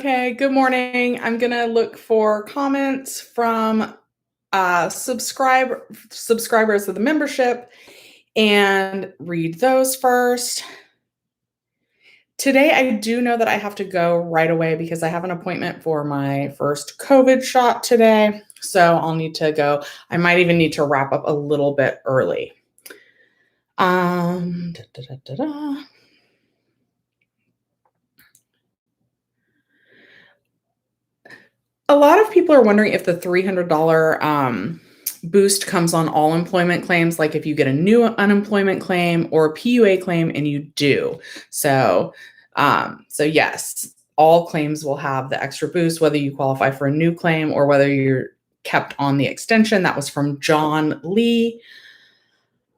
Okay, good morning. I'm gonna look for comments from subscribers of the membership and read those first. Today, I do know that I have to go right away because I have an appointment for my first COVID shot today. So I'll need to go. I might even need to wrap up a little bit early. Da, da, da, da, da. A lot of people are wondering if the $300 boost comes on all employment claims, like if you get a new unemployment claim or a PUA claim, and you do. So yes, all claims will have the extra boost, whether you qualify for a new claim or whether you're kept on the extension. That was from John Lee.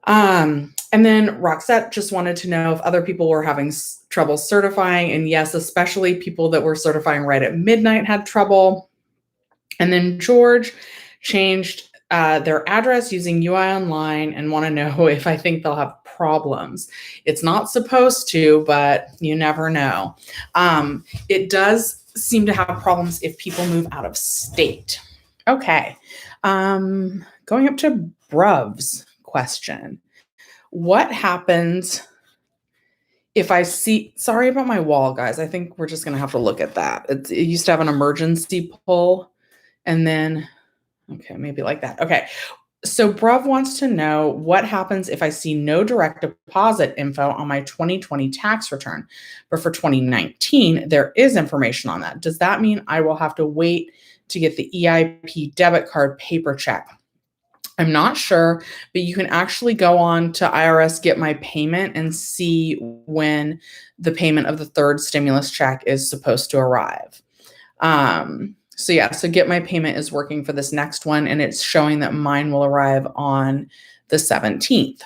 And then Roxette just wanted to know if other people were having trouble certifying. And yes, especially people that were certifying right at midnight had trouble. And then George changed their address using UI Online and want to know if I think they'll have problems. It's not supposed to, but you never know. It does seem to have problems if people move out of state. Okay. Going up to Bruv's question. What happens if I see, sorry about my wall, guys. I think we're just going to have to look at that. It used to have an emergency pull. And then, okay, maybe like that. Okay. So Bruv wants to know what happens if I see no direct deposit info on my 2020 tax return, but for 2019, there is information on that. Does that mean I will have to wait to get the EIP debit card paper check? I'm not sure, but you can actually go on to IRS Get My Payment and see when the payment of the third stimulus check is supposed to arrive. So Get My Payment is working for this next one, and it's showing that mine will arrive on the 17th.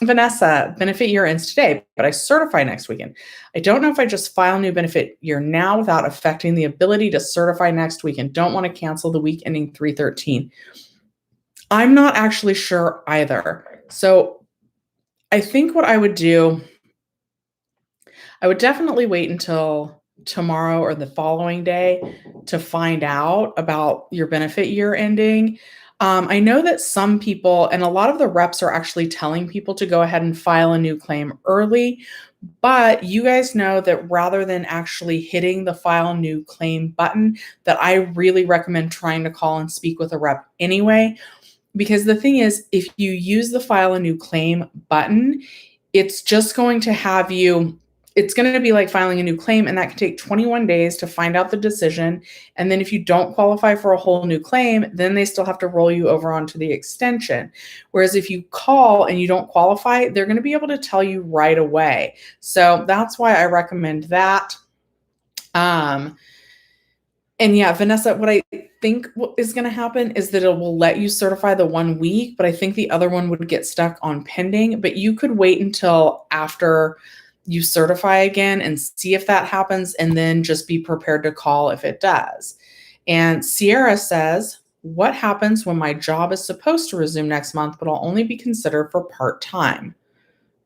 Vanessa, benefit year ends today, but I certify next weekend. I don't know if I just file new benefit year now without affecting the ability to certify next weekend. Don't want to cancel the week ending 3/13. I'm not actually sure either. So I think what I would do, I would definitely wait until tomorrow or the following day to find out about your benefit year ending. I know that some people, and a lot of the reps are actually telling people to go ahead and file a new claim early, but you guys know that rather than actually hitting the file new claim button, that I really recommend trying to call and speak with a rep anyway. Because the thing is, if you use the file a new claim button, it's just going to have you, it's going to be like filing a new claim, and that can take 21 days to find out the decision. And then if you don't qualify for a whole new claim, then they still have to roll you over onto the extension. Whereas if you call and you don't qualify, they're going to be able to tell you right away. So that's why I recommend that. And yeah, Vanessa, what I think is going to happen is that it will let you certify the 1 week, but I think the other one would get stuck on pending. But you could wait until after you certify again and see if that happens, and then just be prepared to call if it does. And Sierra says, what happens when my job is supposed to resume next month, but I'll only be considered for part-time?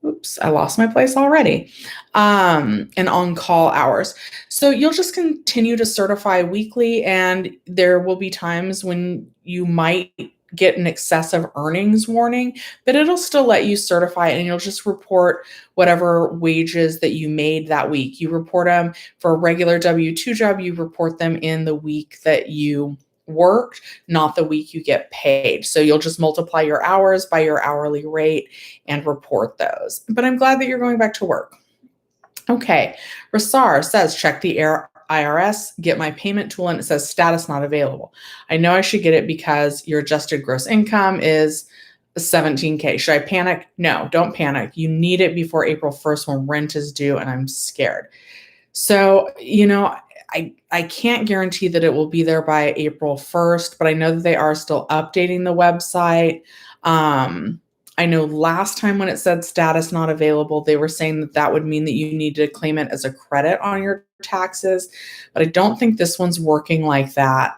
Oops, I lost my place already. And on-call hours. So you'll just continue to certify weekly, and there will be times when you might get an excessive earnings warning, but it'll still let you certify, and you'll just report whatever wages that you made that week. You report them for a regular W-2 job, you report them in the week that you worked, not the week you get paid. So you'll just multiply your hours by your hourly rate and report those. But I'm glad that you're going back to work. Okay. Rasar says, check the IRS, Get My Payment tool, and it says status not available. I know I should get it because your adjusted gross income is 17K. Should I panic? No, don't panic. You need it before April 1st when rent is due, and I'm scared. So, I can't guarantee that it will be there by April 1st, but I know that they are still updating the website. I know last time when it said status not available, they were saying that that would mean that you need to claim it as a credit on your taxes, but I don't think this one's working like that.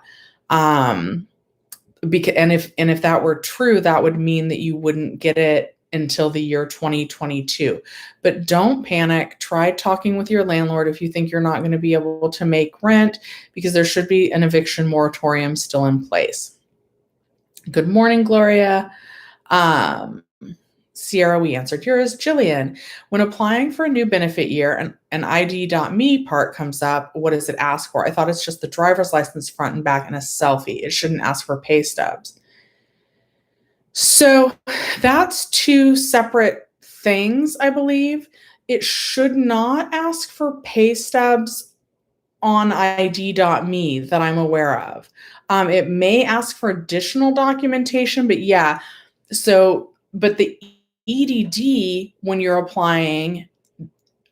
Because if that were true, that would mean that you wouldn't get it until the year 2022. But don't panic. Try talking with your landlord if you think you're not going to be able to make rent, because there should be an eviction moratorium still in place. Good morning, Gloria. Sierra, we answered yours. Jillian, when applying for a new benefit year, an ID.me part comes up, what does it ask for? I thought it's just the driver's license front and back and a selfie. It shouldn't ask for pay stubs. So that's two separate things, I believe. It should not ask for pay stubs on ID.me that I'm aware of. It may ask for additional documentation, but yeah. But the EDD, when you're applying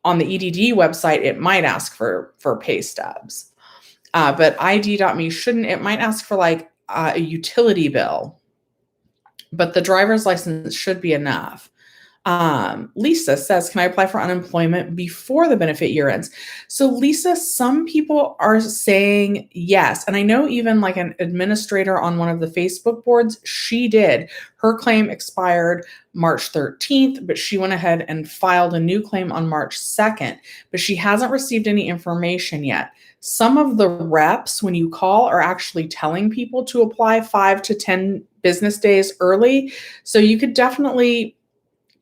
on the EDD website, it might ask for pay stubs. But ID.me shouldn't. It might ask for like a utility bill, but the driver's license should be enough. Lisa says, can I apply for unemployment before the benefit year ends? So Lisa, some people are saying yes. And I know even like an administrator on one of the Facebook boards, she did. Her claim expired March 13th, but she went ahead and filed a new claim on March 2nd, but she hasn't received any information yet. Some of the reps, when you call, are actually telling people to apply 5 to 10 business days early. So you could definitely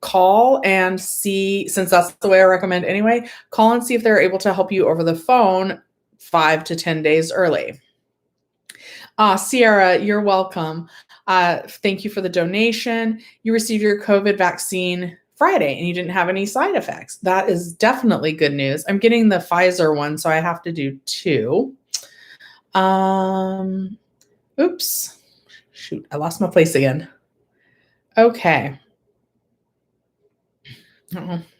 call and see, since that's the way I recommend anyway, call and see if they're able to help you over the phone 5 to 10 days early. Sierra, you're welcome. Thank you for the donation. You received your COVID vaccine Friday and you didn't have any side effects. That is definitely good news. I'm getting the Pfizer one, so I have to do 2. Oops. Shoot, I lost my place again. Okay.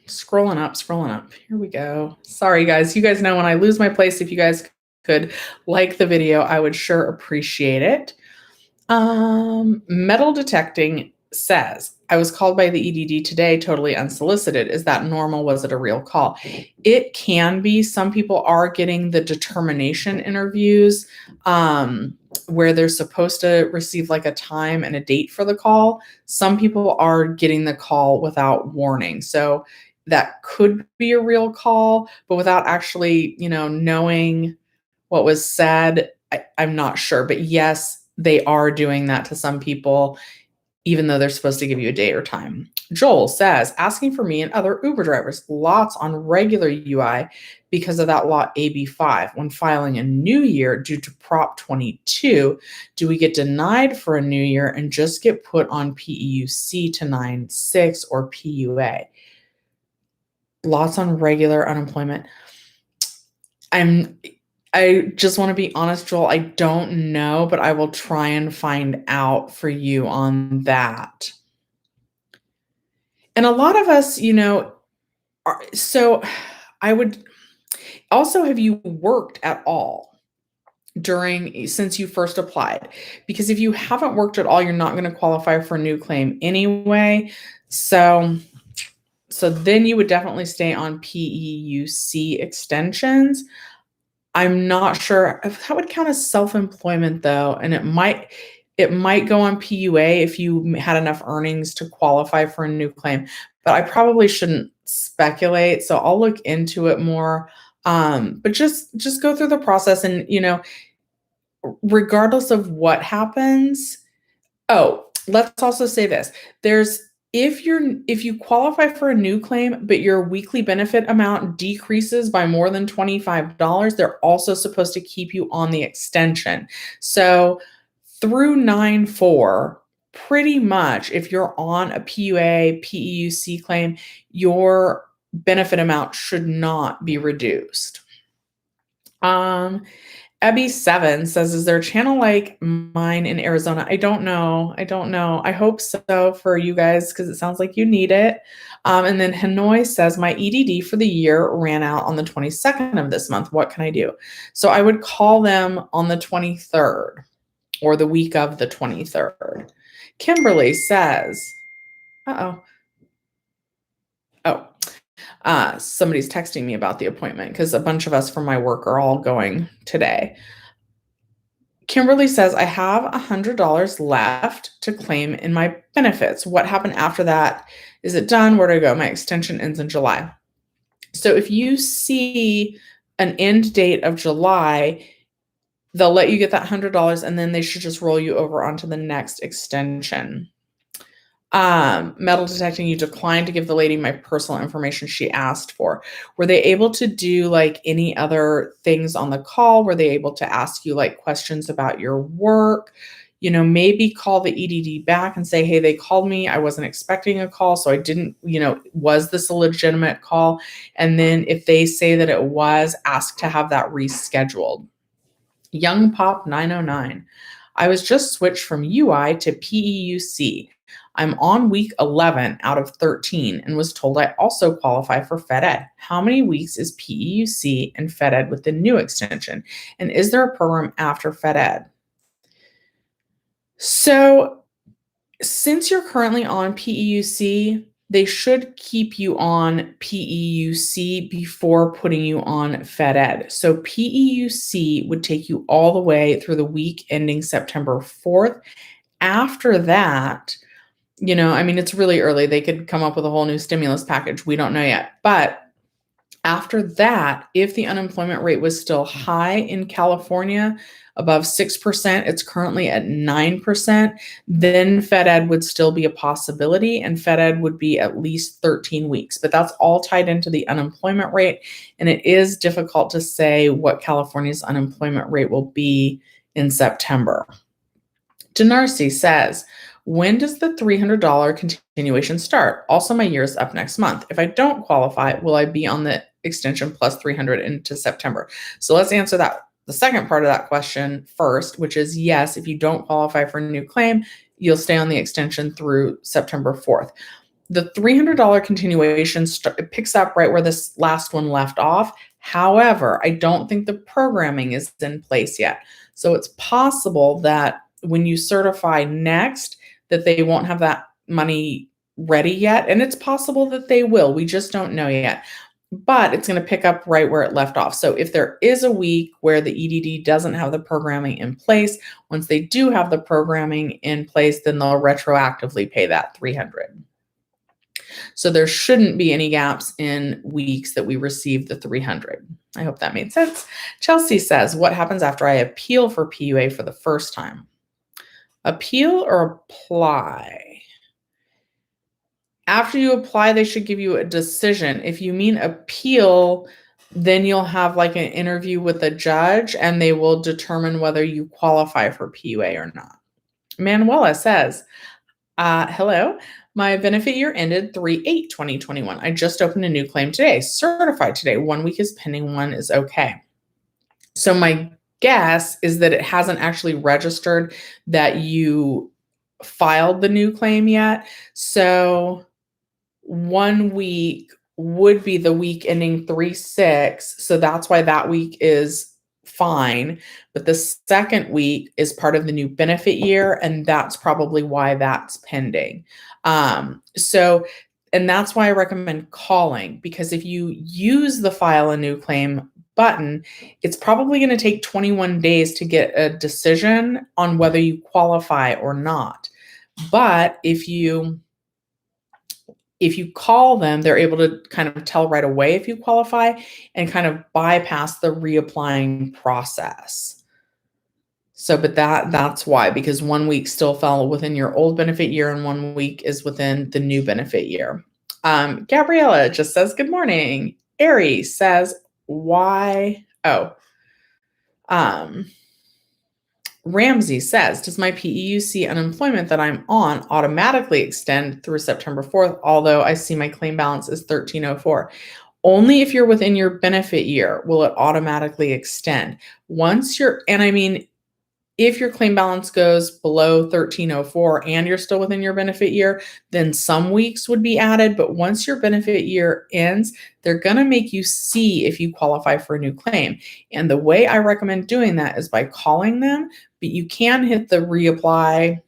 Scrolling up. Here we go. Sorry, guys. You guys know when I lose my place, if you guys could like the video, I would sure appreciate it. Metal detecting says, I was called by the EDD today, totally unsolicited. Is that normal? Was it a real call? It can be. Some people are getting the determination interviews where they're supposed to receive like a time and a date for the call. Some people are getting the call without warning. So that could be a real call, but without actually, knowing what was said, I'm not sure. But yes, they are doing that to some people, even though they're supposed to give you a day or time. Joel says, asking for me and other Uber drivers, lots on regular UI because of that law AB5. When filing a new year due to Prop 22, do we get denied for a new year and just get put on PEUC to 9.6 or PUA? Lots on regular unemployment. I just want to be honest, Joel, I don't know, but I will try and find out for you on that. And a lot of us, so I would also, have you worked at all since you first applied? Because if you haven't worked at all, you're not going to qualify for a new claim anyway. So then you would definitely stay on PEUC extensions. I'm not sure if that would count as self-employment though, and it might go on PUA if you had enough earnings to qualify for a new claim, but I probably shouldn't speculate. So I'll look into it more. But just go through the process and, regardless of what happens. Oh, let's also say this. If you qualify for a new claim, but your weekly benefit amount decreases by more than $25, they're also supposed to keep you on the extension. So through 9/4, pretty much if you're on a PUA, PEUC claim, your benefit amount should not be reduced. Ebby7 says, is there a channel like mine in Arizona? I don't know. I hope so for you guys because it sounds like you need it. And then Hanoi says, my EDD for the year ran out on the 22nd of this month. What can I do? So I would call them on the 23rd or the week of the 23rd. Kimberly says, somebody's texting me about the appointment because a bunch of us from my work are all going today. Kimberly says, I have $100 left to claim in my benefits. What happened after that? Is it done? Where do I go? My extension ends in July. So if you see an end date of July, they'll let you get that $100 and then they should just roll you over onto the next extension. Metal detecting, you declined to give the lady my personal information she asked for. Were they able to do like any other things on the call? Were they able to ask you like questions about your work? You know, maybe call the EDD back and say, hey, they called me. I wasn't expecting a call. So I didn't, was this a legitimate call? And then if they say that it was, ask to have that rescheduled. Young Pop 909. I was just switched from UI to PEUC. I'm on week 11 out of 13 and was told I also qualify for Fed Ed. How many weeks is PEUC and Fed Ed with the new extension? And is there a program after Fed Ed? So since you're currently on PEUC, they should keep you on PEUC before putting you on Fed Ed. So PEUC would take you all the way through the week ending September 4th. After that, it's really early. They could come up with a whole new stimulus package. We don't know yet. But after that, if the unemployment rate was still high in California, above 6%, it's currently at 9%, then Fed Ed would still be a possibility, and Fed Ed would be at least 13 weeks. But that's all tied into the unemployment rate, and it is difficult to say what California's unemployment rate will be in September. Denarcy says, when does the $300 continuation start? Also, my year is up next month. If I don't qualify, will I be on the extension plus 300 into September? So let's answer the second part of that question first, which is yes, if you don't qualify for a new claim, you'll stay on the extension through September 4th. The $300 continuation it picks up right where this last one left off. However, I don't think the programming is in place yet. So it's possible that when you certify next, that they won't have that money ready yet. And it's possible that they will. We just don't know yet. But it's going to pick up right where it left off. So if there is a week where the EDD doesn't have the programming in place, once they do have the programming in place, then they'll retroactively pay that $300. So there shouldn't be any gaps in weeks that we receive the $300. I hope that made sense. Chelsea says, what happens after I appeal for PUA for the first time? Appeal or apply? After you apply, they should give you a decision. If you mean appeal, then you'll have like an interview with a judge and they will determine whether you qualify for PUA or not. Manuela says, hello, my benefit year ended 3/8/2021. I just opened a new claim today, certified today. 1 week is pending, 1 is okay. So my guess is that it hasn't actually registered that you filed the new claim yet. So 1 week would be the week ending 3/6. So that's why that week is fine. But the second week is part of the new benefit year. And that's probably why that's pending. And that's why I recommend calling, because if you use the file a new claim button, it's probably going to take 21 days to get a decision on whether you qualify or not. But if you call them, they're able to kind of tell right away if you qualify and kind of bypass the reapplying process. So, but that's why, because 1 week still fell within your old benefit year and 1 week is within the new benefit year. Gabriella just says, good morning. Ari says, why? Ramsey says, does my PEUC unemployment that I'm on automatically extend through September 4th, although I see my claim balance is $1,304? Only if you're within your benefit year will it automatically extend. If your claim balance goes below 1304 and you're still within your benefit year, then some weeks would be added. But once your benefit year ends, they're going to make you see if you qualify for a new claim. And the way I recommend doing that is by calling them, but you can hit the reapply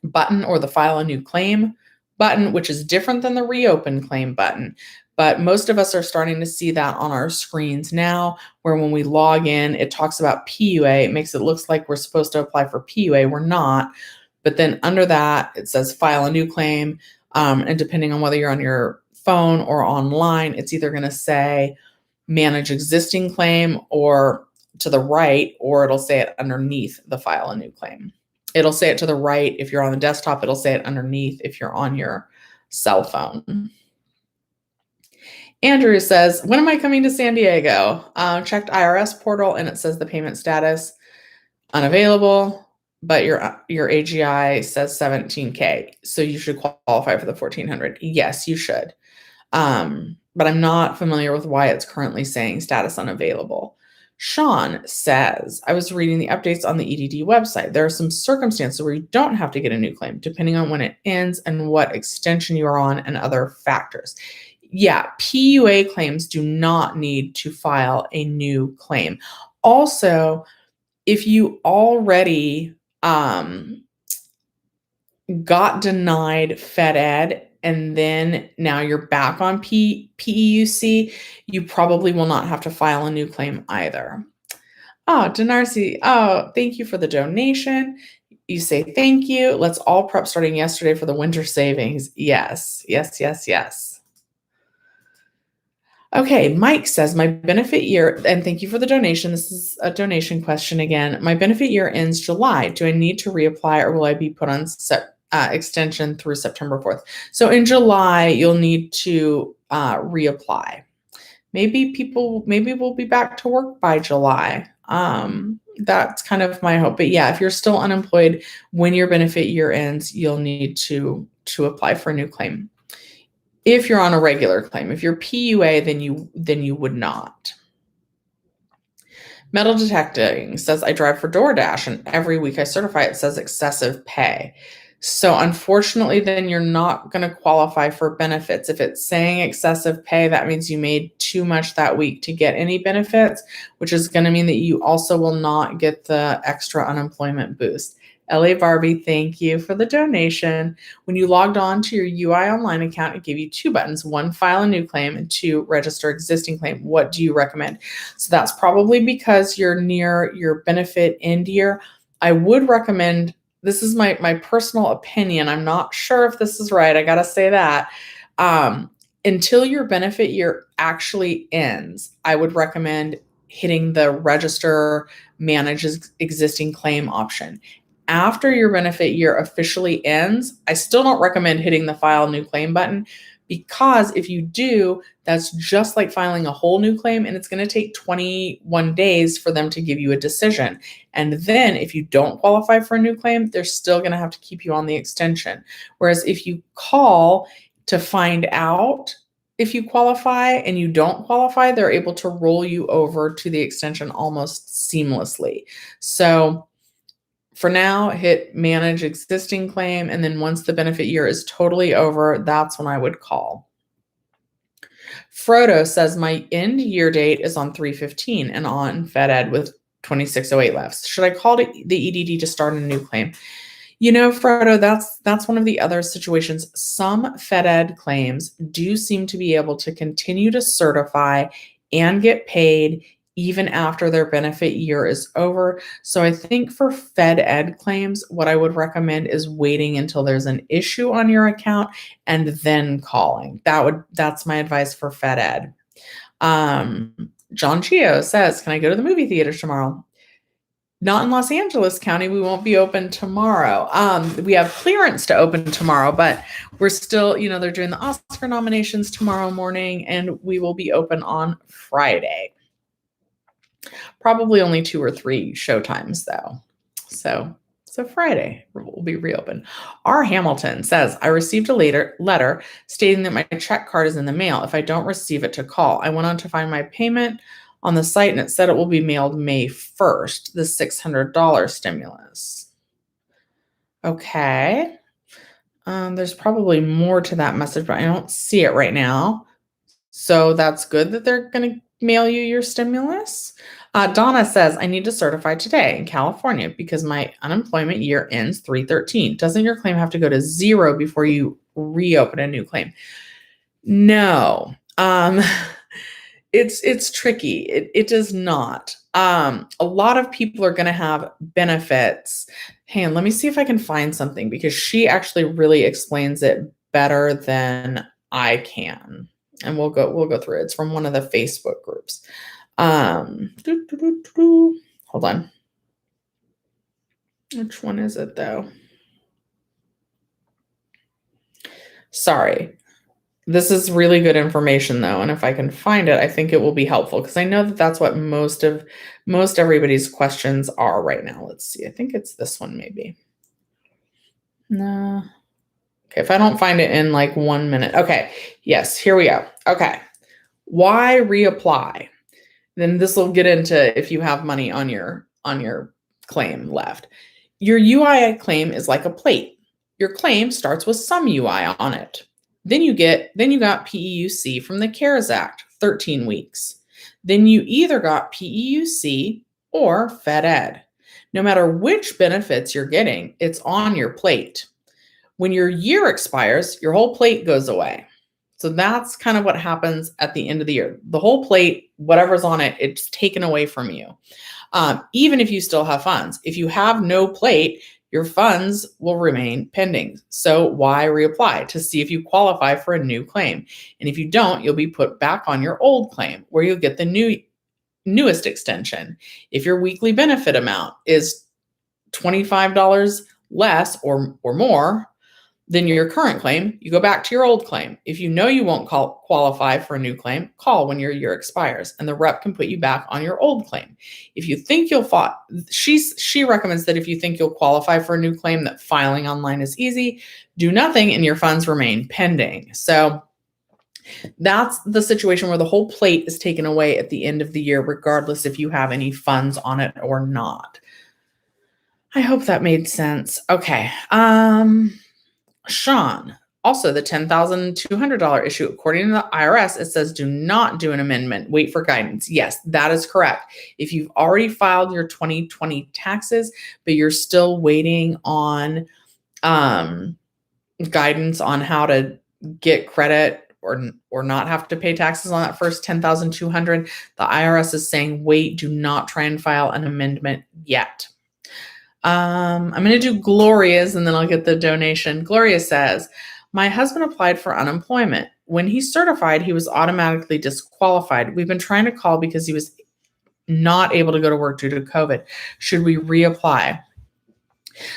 button or the file a new claim button, which is different than the reopen claim button. But most of us are starting to see that on our screens now, where when we log in, it talks about PUA. It makes it look like we're supposed to apply for PUA. We're not. But then under that, it says file a new claim. And depending on whether you're on your phone or online, it's either going to say manage existing claim or to the right, or it'll say it underneath the file a new claim. It'll say it to the right. If you're on the desktop, it'll say it underneath if you're on your cell phone. Andrew says, when am I coming to San Diego? Checked IRS portal and it says the payment status unavailable, but your AGI says 17K. So you should qualify for the 1400. Yes, you should. But I'm not familiar with why it's currently saying status unavailable. Sean says, I was reading the updates on the EDD website. There are some circumstances where you don't have to get a new claim, depending on when it ends and what extension you are on and other factors. Yeah, PUA claims do not need to file a new claim. Also, if you already got denied Fed Ed and then now you're back on PEUC, you probably will not have to file a new claim either. Oh, Denarcy, thank you for the donation. You say thank you. Let's all prep starting yesterday for the winter savings. Yes. Okay, Mike says, my benefit year, and thank you for the donation. This is a donation question again. My benefit year ends July. Do I need to reapply or will I be put on extension through September 4th? So in July, you'll need to reapply. Maybe we'll be back to work by July. That's kind of my hope. But yeah, if you're still unemployed when your benefit year ends, you'll need to apply for a new claim. If you're on a regular claim, if you're PUA, then you would not. Metal Detecting says, I drive for DoorDash and every week I certify it says excessive pay. So unfortunately, then you're not going to qualify for benefits. If it's saying excessive pay, that means you made too much that week to get any benefits, which is going to mean that you also will not get the extra unemployment boost. LA Barbie, thank you for the donation. When you logged on to your UI Online account, it gave you two buttons, one, file a new claim, and two, register existing claim. What do you recommend? So that's probably because you're near your benefit end year. I would recommend, this is my personal opinion. I'm not sure if this is right. I got to say that. Until your benefit year actually ends, I would recommend hitting the register, manage existing claim option. After your benefit year officially ends, I still don't recommend hitting the file new claim button, because if you do, that's just like filing a whole new claim and it's going to take 21 days for them to give you a decision. And then if you don't qualify for a new claim, they're still going to have to keep you on the extension. Whereas if you call to find out if you qualify and you don't qualify, they're able to roll you over to the extension almost seamlessly. So for now, hit manage existing claim. And then once the benefit year is totally over, that's when I would call. Frodo says, my end year date is on 3/15 and on Fed Ed with 2608 left. Should I call the EDD to start a new claim? You know, Frodo, that's one of the other situations. Some Fed Ed claims do seem to be able to continue to certify and get paid even after their benefit year is over. So I think for Fed Ed claims, what I would recommend is waiting until there's an issue on your account and then calling. That's my advice for Fed Ed. John Chio says, can I go to the movie theater tomorrow? Not in Los Angeles County. We won't be open tomorrow. We have clearance to open tomorrow, but we're still, they're doing the Oscar nominations tomorrow morning, and we will be open on Friday. Probably only 2 or 3 showtimes though. So Friday will be reopened. R. Hamilton says, I received a letter stating that my check card is in the mail. If I don't receive it, to call. I went on to find my payment on the site and it said it will be mailed May 1st, the $600 stimulus. Okay. There's probably more to that message, but I don't see it right now. So that's good that they're going to mail you your stimulus. Donna says, I need to certify today in California because my unemployment year ends 3/13. Doesn't your claim have to go to 0 before you reopen a new claim? No. Um, it's tricky. It does not. A lot of people are going to have benefits. Hang on, let me see if I can find something because she actually really explains it better than I can. And we'll go through it. It's from one of the Facebook groups. Hold on. Which one is it though? Sorry. This is really good information though, and if I can find it, I think it will be helpful because I know that that's what most everybody's questions are right now. Let's see. I think it's this one maybe. No. Okay, if I don't find it in like 1 minute. Okay. Yes, here we go. Okay. Why reapply? Then this will get into if you have money on your claim left. Your UII claim is like a plate. Your claim starts with some UI on it. Then you got PEUC from the CARES Act, 13 weeks. Then you either got PEUC or Fed Ed. No matter which benefits you're getting, it's on your plate. When your year expires, your whole plate goes away. So that's kind of what happens at the end of the year. The whole plate, whatever's on it, it's taken away from you. Even if you still have funds. If you have no plate, your funds will remain pending. So why reapply? To see if you qualify for a new claim. And if you don't, you'll be put back on your old claim where you'll get the newest extension. If your weekly benefit amount is $25 less or more than your current claim, you go back to your old claim. If you know you won't qualify for a new claim, call when your year expires and the rep can put you back on your old claim. If you think she recommends that if you think you'll qualify for a new claim, that filing online is easy, do nothing and your funds remain pending. So that's the situation where the whole plate is taken away at the end of the year, regardless if you have any funds on it or not. I hope that made sense. Okay. Sean, also the $10,200 issue, according to the IRS, it says do not do an amendment. Wait for guidance. Yes, that is correct. If you've already filed your 2020 taxes, but you're still waiting on guidance on how to get credit or not have to pay taxes on that first $10,200, the IRS is saying wait, do not try and file an amendment yet. I'm going to do Gloria's and then I'll get the donation. Gloria says, my husband applied for unemployment. When he certified, he was automatically disqualified. We've been trying to call because he was not able to go to work due to COVID. Should we reapply?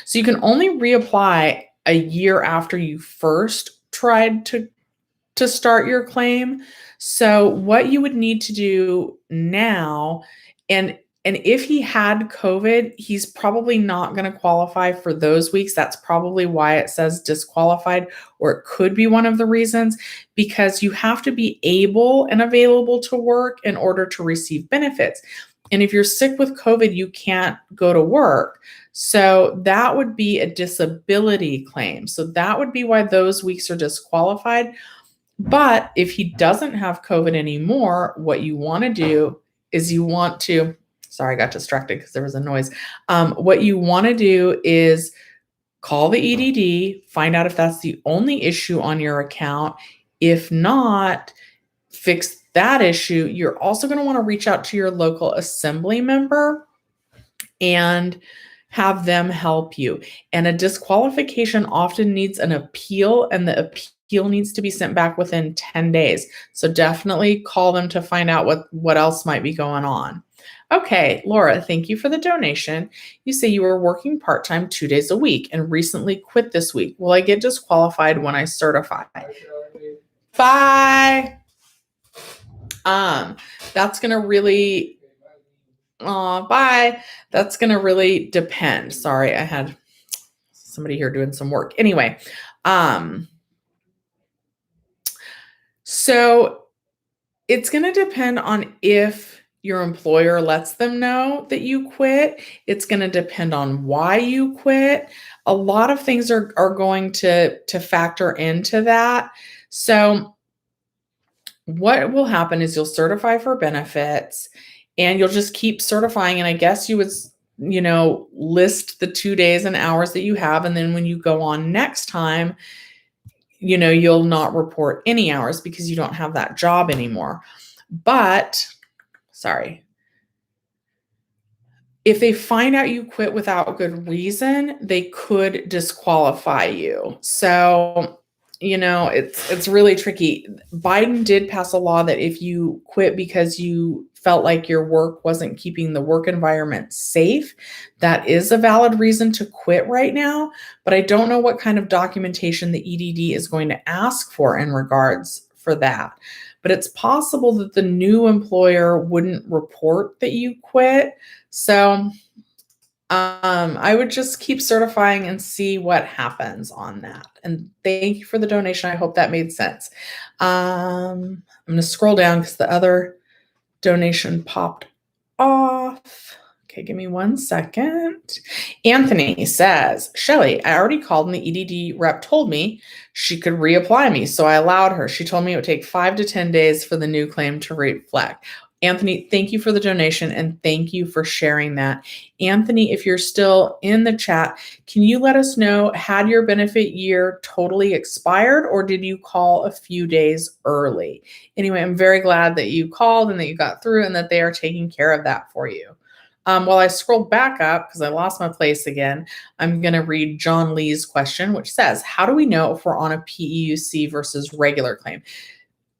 So you can only reapply a year after you first tried to start your claim. So what you would need to do now, and if he had COVID, he's probably not going to qualify for those weeks. That's probably why it says disqualified, or it could be one of the reasons, because you have to be able and available to work in order to receive benefits. And if you're sick with COVID, you can't go to work. So that would be a disability claim. So that would be why those weeks are disqualified. But if he doesn't have COVID anymore, what you want to do is sorry, I got distracted because there was a noise. What you want to do is call the EDD, find out if that's the only issue on your account. If not, fix that issue. You're also going to want to reach out to your local assembly member and have them help you. And a disqualification often needs an appeal, and the appeal needs to be sent back within 10 days. So definitely call them to find out what else might be going on. Okay, Laura, thank you for the donation. You say you were working part-time 2 days a week and recently quit this week. Will I get disqualified when I certify? Bye. That's going to really, bye. That's going to really depend. Sorry, I had somebody here doing some work. Anyway, so it's going to depend on if your employer lets them know that you quit. It's going to depend on why you quit. A lot of things are going to factor into that. So what will happen is you'll certify for benefits and you'll just keep certifying. And I guess you would, list the 2 days and hours that you have. And then when you go on next time, you'll not report any hours because you don't have that job anymore. But, sorry, if they find out you quit without good reason, they could disqualify you. So, it's really tricky. Biden did pass a law that if you quit because you felt like your work wasn't keeping the work environment safe, that is a valid reason to quit right now. But I don't know what kind of documentation the EDD is going to ask for in regards for that. But it's possible that the new employer wouldn't report that you quit. So I would just keep certifying and see what happens on that. And thank you for the donation. I hope that made sense. I'm going to scroll down because the other donation popped off. Okay, give me 1 second. Anthony says, Shelly, I already called and the EDD rep told me she could reapply me, so I allowed her. She told me it would take 5 to 10 days for the new claim to reflect. Anthony, thank you for the donation and thank you for sharing that. Anthony, if you're still in the chat, can you let us know, had your benefit year totally expired or did you call a few days early? Anyway, I'm very glad that you called and that you got through and that they are taking care of that for you. While I scroll back up, because I lost my place again, I'm going to read John Lee's question, which says, how do we know if we're on a PEUC versus regular claim?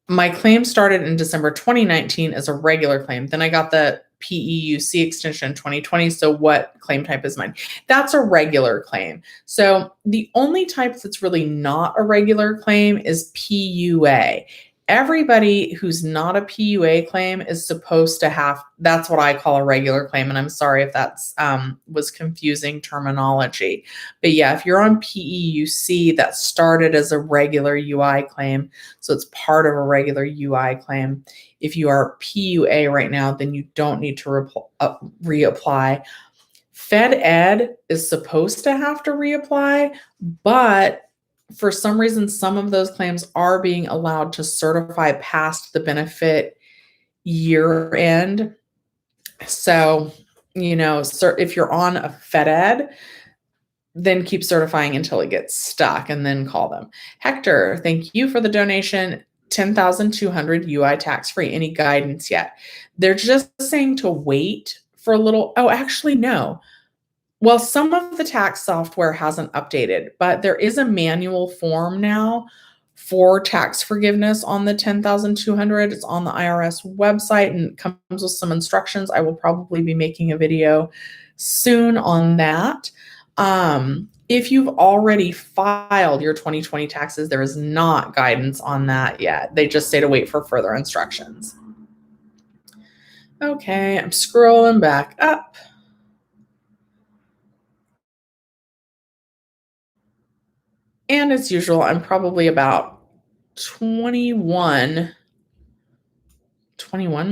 My claim started in December 2019 as a regular claim. Then I got the PEUC extension in 2020. So what claim type is mine? That's a regular claim. So the only type that's really not a regular claim is PUA. Everybody who's not a PUA claim is supposed to have, that's what I call a regular claim. And I'm sorry if that's was confusing terminology. But yeah, if you're on PEUC, that started as a regular UI claim. So it's part of a regular UI claim. If you are PUA right now, then you don't need to reapply. Fed Ed is supposed to have to reapply, but for some reason, some of those claims are being allowed to certify past the benefit year end. So, if you're on a Fed Ed, then keep certifying until it gets stuck and then call them. Hector, thank you for the donation. 10,200 UI tax free. Any guidance yet? They're just saying to wait for a little. Oh, actually, no. Well, some of the tax software hasn't updated, but there is a manual form now for tax forgiveness on the 10,200. It's on the IRS website and it comes with some instructions. I will probably be making a video soon on that. If you've already filed your 2020 taxes, there is not guidance on that yet. They just say to wait for further instructions. Okay, I'm scrolling back up. And as usual, I'm probably about 21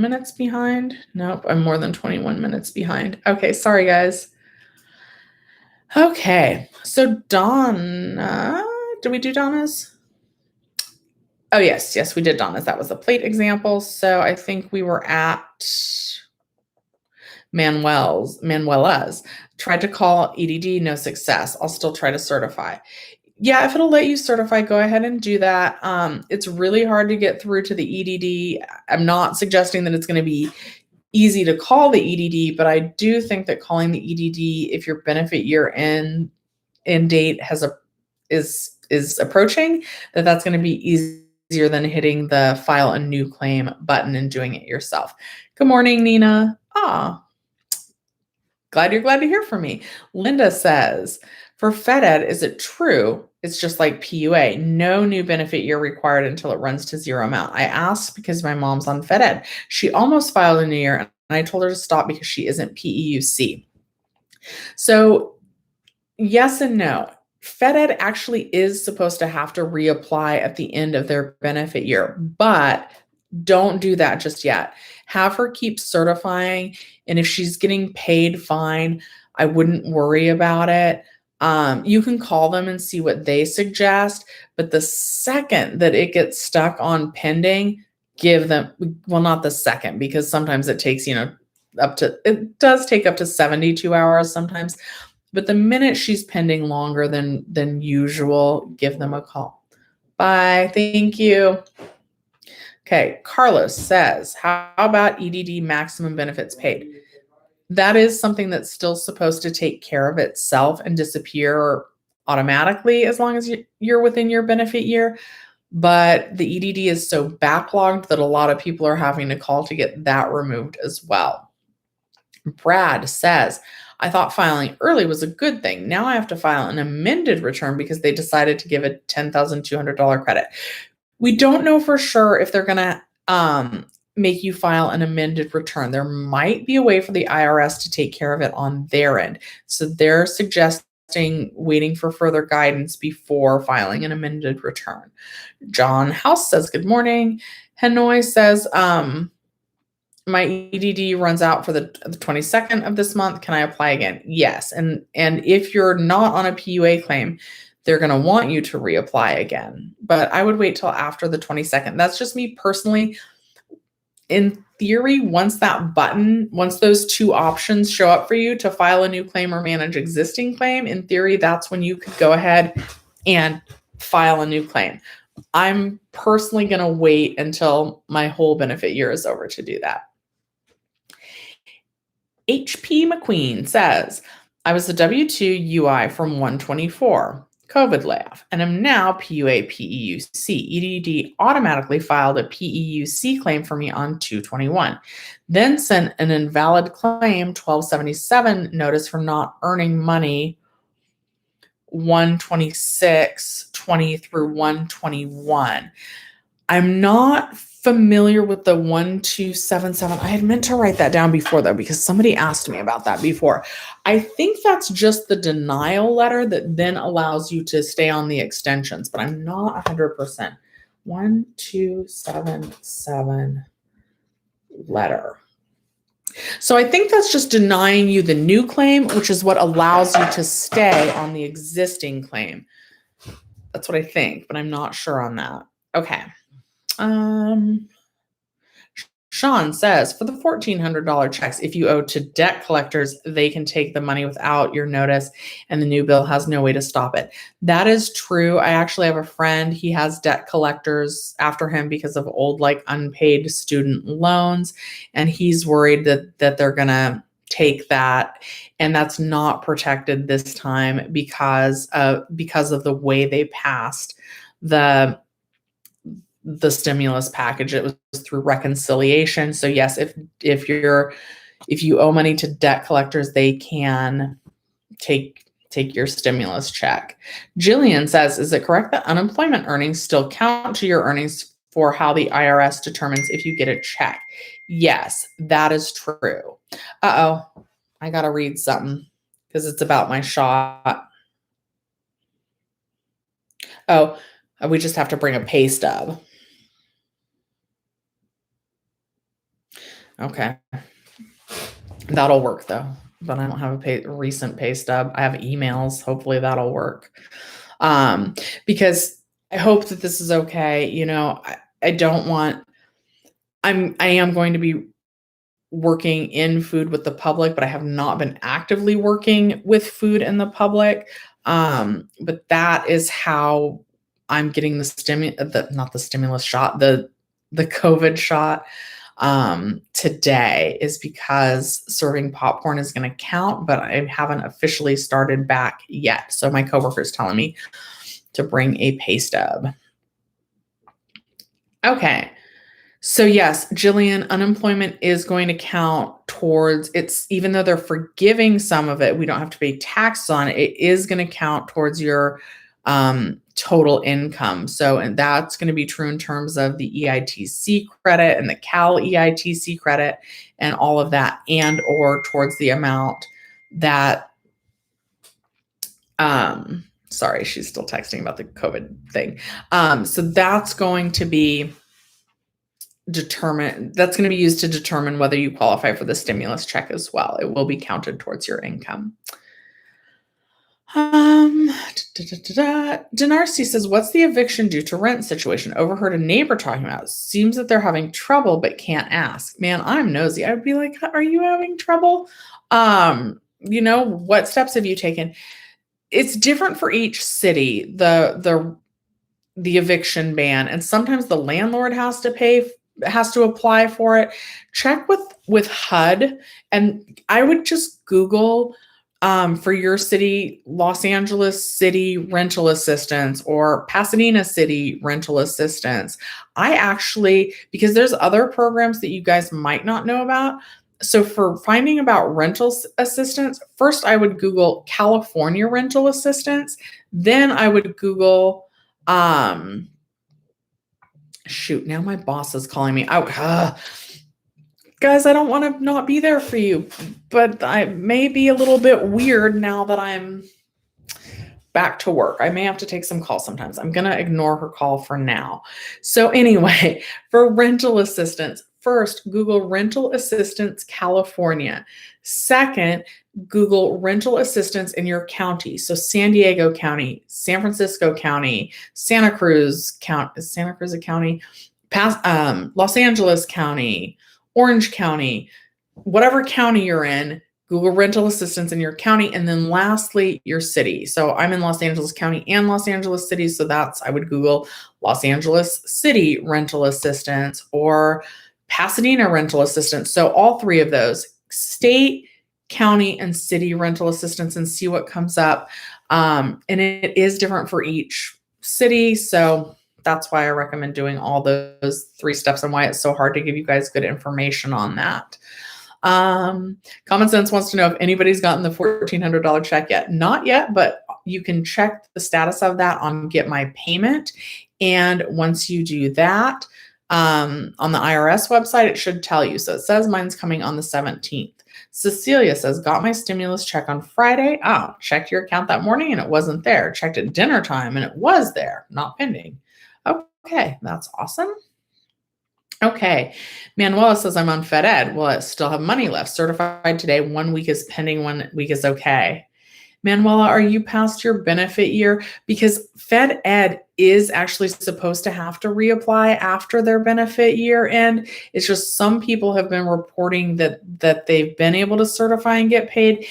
minutes behind. Nope, I'm more than 21 minutes behind. Okay, sorry guys. Okay, so Donna, did we do Donna's? Oh, yes, we did Donna's. That was a plate example. So I think we were at Manuela's. Tried to call EDD, no success. I'll still try to certify. Yeah, if it'll let you certify, go ahead and do that. It's really hard to get through to the EDD. I'm not suggesting that it's going to be easy to call the EDD, but I do think that calling the EDD, if your benefit year end date is approaching, that's going to be easier than hitting the file a new claim button and doing it yourself. Good morning, Nina. Glad to hear from me. Linda says, for Fed Ed, is it true it's just like PUA? No new benefit year required until it runs to zero amount. I asked because my mom's on Fed Ed. She almost filed a new year, and I told her to stop because she isn't PEUC. So yes and no. Fed Ed actually is supposed to have to reapply at the end of their benefit year, but don't do that just yet. Have her keep certifying, and if she's getting paid, fine. I wouldn't worry about it. You can call them and see what they suggest, but the second that it gets stuck on pending, give them, well, not the second, because sometimes it takes, it does take up to 72 hours sometimes, but the minute she's pending longer than usual, give them a call. Bye. Thank you. Okay. Carlos says, how about EDD maximum benefits paid? That is something that's still supposed to take care of itself and disappear automatically as long as you're within your benefit year. But the EDD is so backlogged that a lot of people are having to call to get that removed as well. Brad says, I thought filing early was a good thing. Now I have to file an amended return because they decided to give a $10,200 credit. We don't know for sure if they're going to make you file an amended return. There might be a way for the IRS to take care of it on their end. So they're suggesting waiting for further guidance before filing an amended return. John House says, good morning. Hanoi says, my EDD runs out for the 22nd of this month. Can I apply again? Yes. And if you're not on a PUA claim, they're going to want you to reapply again. But I would wait till after the 22nd. That's just me personally. In theory, once those two options show up for you to file a new claim or manage existing claim, in theory, that's when you could go ahead and file a new claim. I'm personally going to wait until my whole benefit year is over to do that. HP McQueen says, I was the W-2 UI from 124, COVID layoff, and am now PUA PEUC. EDD automatically filed a PEUC claim for me on 221, then sent an invalid claim 1277 notice for not earning money 126.20 through 121. I'm not familiar with the 1277. I had meant to write that down before though, because somebody asked me about that before. I think that's just the denial letter that then allows you to stay on the extensions, but I'm not 100%. 1277 letter. So I think that's just denying you the new claim, which is what allows you to stay on the existing claim. That's what I think, but I'm not sure on that. Okay. Sean says, for the $1,400 checks, if you owe to debt collectors, they can take the money without your notice and the new bill has no way to stop it. That is true. I actually have a friend, he has debt collectors after him because of old, unpaid student loans. And he's worried that they're going to take that. And that's not protected this time because of the way they passed the stimulus package. It was through reconciliation. So yes, if you owe money to debt collectors, they can take your stimulus check. Jillian says, is it correct that unemployment earnings still count to your earnings for how the IRS determines if you get a check? Yes, that is true. I gotta read something because it's about my shot. Oh, we just have to bring a pay stub. Okay. That'll work though, but I don't have a recent pay stub. I have emails. Hopefully that'll work. Because I hope that this is okay. I don't want, I am going to be working in food with the public, but I have not been actively working with food in the public. But that is how I'm getting not the stimulus shot, the COVID shot today, is because serving popcorn is going to count, but I haven't officially started back yet. So my coworker is telling me to bring a pay stub. Okay. So yes, Jillian, unemployment is going to count towards it's, even though they're forgiving some of it, we don't have to pay taxes on it. It is going to count towards your total income. So, and that's going to be true in terms of the EITC credit and the Cal EITC credit and all of that, and or towards the amount that, sorry, she's still texting about the COVID thing. So that's going to be used to determine whether you qualify for the stimulus check as well. It will be counted towards your income. Denarcy says, what's the eviction due to rent situation? Overheard a neighbor talking about it. Seems that they're having trouble, but can't ask. Man, I'm nosy. I'd be like, are you having trouble? What steps have you taken? It's different for each city. The the eviction ban, and sometimes the landlord has to apply for it. Check with HUD, and I would just Google for your city, Los Angeles City Rental Assistance or Pasadena City Rental Assistance. I actually, because there's other programs that you guys might not know about. So for finding about rental assistance, first I would Google California rental assistance. Then I would Google, shoot, now my boss is calling me out. Guys, I don't want to not be there for you, but I may be a little bit weird now that I'm back to work. I may have to take some calls sometimes. I'm going to ignore her call for now. So anyway, for rental assistance, first, Google rental assistance California. Second, Google rental assistance in your county. So San Diego County, San Francisco County, Santa Cruz County, is Santa Cruz a county? Los Angeles County, Orange County, whatever county you're in, Google rental assistance in your county. And then lastly, your city. So I'm in Los Angeles County and Los Angeles City. So I would Google Los Angeles City rental assistance or Pasadena rental assistance. So all three of those, state, county, and city rental assistance, and see what comes up. And it is different for each city. So that's why I recommend doing all those 3 steps and why it's so hard to give you guys good information on that. Common Sense wants to know if anybody's gotten the $1,400 check yet. Not yet, but you can check the status of that on Get My Payment. And once you do that, on the IRS website, it should tell you. So it says mine's coming on the 17th. Cecilia says, got my stimulus check on Friday. Oh, checked your account that morning and it wasn't there. Checked at dinner time and it was there, not pending. Okay, that's awesome. Okay, Manuela says, I'm on Fed Ed. Will I still have money left? Certified today. 1 week is pending, 1 week is okay. Manuela, are you past your benefit year? Because Fed Ed is actually supposed to have to reapply after their benefit year end. It's just some people have been reporting that they've been able to certify and get paid.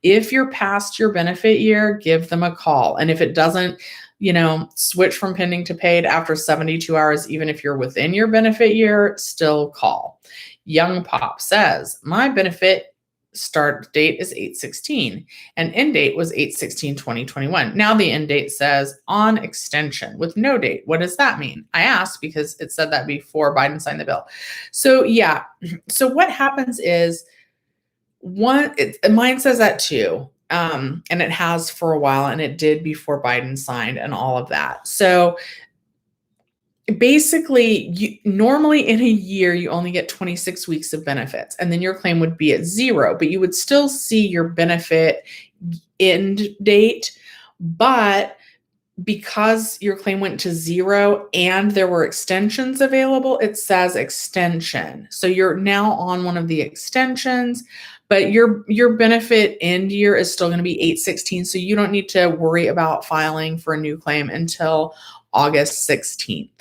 If you're past your benefit year, give them a call. And if it doesn't, switch from pending to paid after 72 hours, even if you're within your benefit year, still call. Young Pop says, my benefit start date is 8/16 and end date was 8/16/2021. Now the end date says on extension with no date. What does that mean? I asked because it said that before Biden signed the bill. So yeah. So what happens is mine says that too. And it has for a while, and it did before Biden signed and all of that. So basically, normally in a year, you only get 26 weeks of benefits, and then your claim would be at 0, but you would still see your benefit end date. But because your claim went to 0 and there were extensions available, it says extension. So you're now on one of the extensions, but your benefit end year is still going to be 8/16. So you don't need to worry about filing for a new claim until August 16th.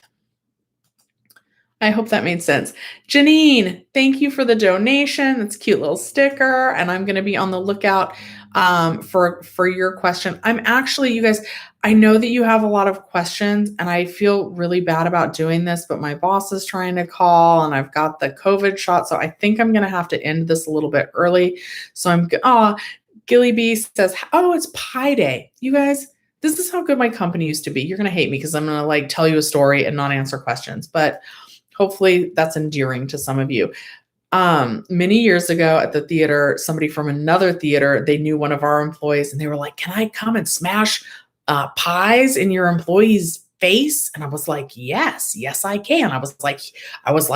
I hope that made sense. Janine, thank you for the donation. It's a cute little sticker. And I'm going to be on the lookout for your question. I'm actually, you guys, I know that you have a lot of questions and I feel really bad about doing this, but my boss is trying to call and I've got the COVID shot. So I think I'm going to have to end this a little bit early. So Gilly B says, oh, it's Pi Day. You guys, this is how good my company used to be. You're going to hate me because I'm going to tell you a story and not answer questions, but hopefully that's endearing to some of you. Many years ago at the theater, somebody from another theater, they knew one of our employees and they were like, can I come and smash pies in your employee's face? And I was like, yes, I can. I was